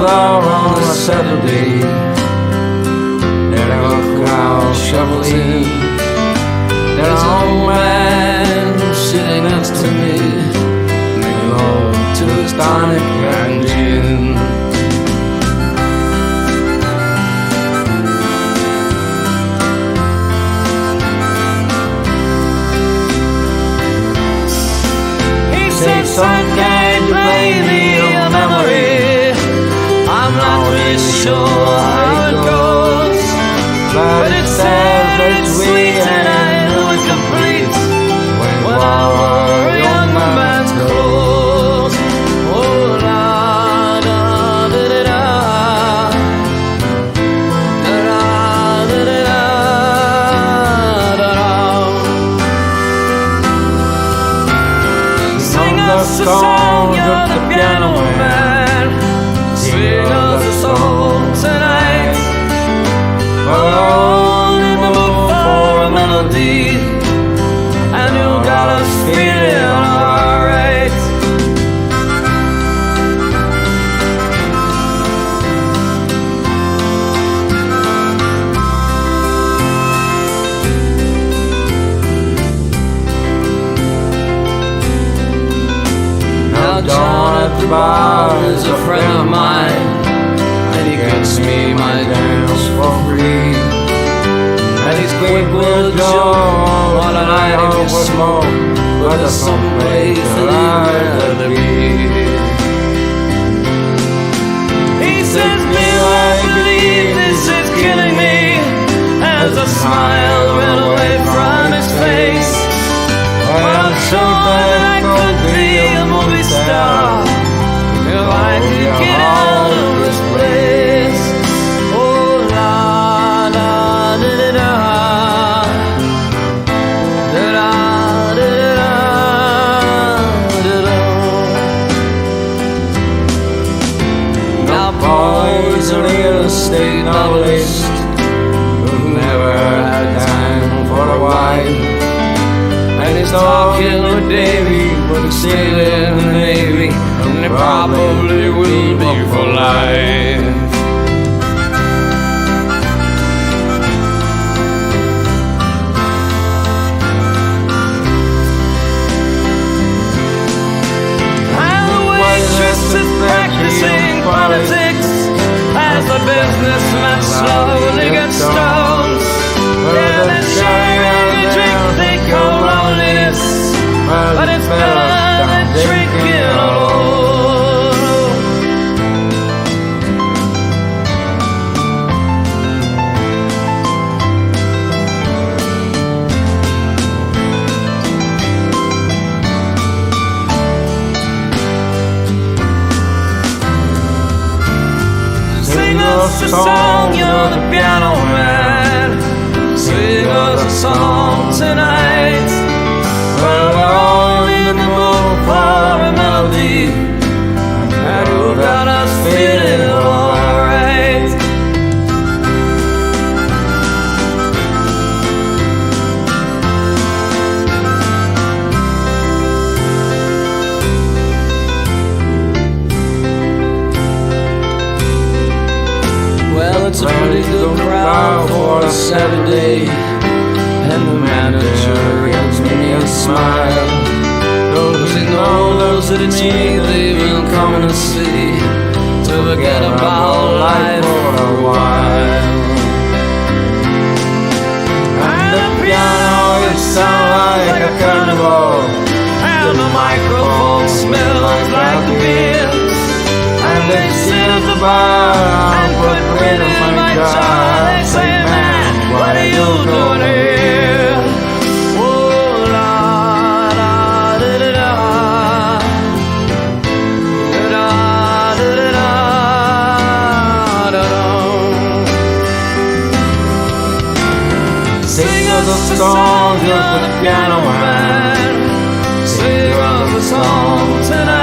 out on a Saturday. There a crowd shuffling. There's an old man sitting next to me, making love to his tonic and gin. He said, "Son, can you play me a memory? I'm not really sure how it goes, but it's sad, it's sweet, and I know it complete when I wore a young man's clothes." Oh, la da da da da, da da da da da da. Sing us a song, you're the piano man. Sing us a song tonight. We're all in the mood for a melody, and you got us feeling alright. Now John at the bar is a friend of mine, and he gets me my dance for free. And he's quick with Joe, what a night of smoke, but there's some place that I'd rather be. He says, "Bill, I believe this is killing me," as a smile went away from his face. Well, I'm sure that I could be a movie star if I could get out of this place. Oh, la da da da da, da da da da da da. Now boy's a real estate novelist who never had time for a wife, and he's talking with Davy, but he's still in the Navy, and it probably will be for life. And the waitress is practicing politics as the businessman slowly gets stoned. Yeah, they're sharing a drink they call loneliness, but it's better than drinking alone. Sing us a song, you're the piano man. Sing us a song tonight. Well, we're all in the mood for a melody, and you got us feeling alright. Well, it's a pretty good crowd for a Saturday, and the manager gives me a smile. Those he knows that it's me they've been coming to see, to forget about life for a while. And the piano, it sounds like a carnival, and the microphone smells like the beer, and they sit at the bar and put wind in my jar. They say, "Man, what are you doing here?" Oh, la da da da da, da da da da da da. Sing us a song, you're the piano man. Sing us a song tonight.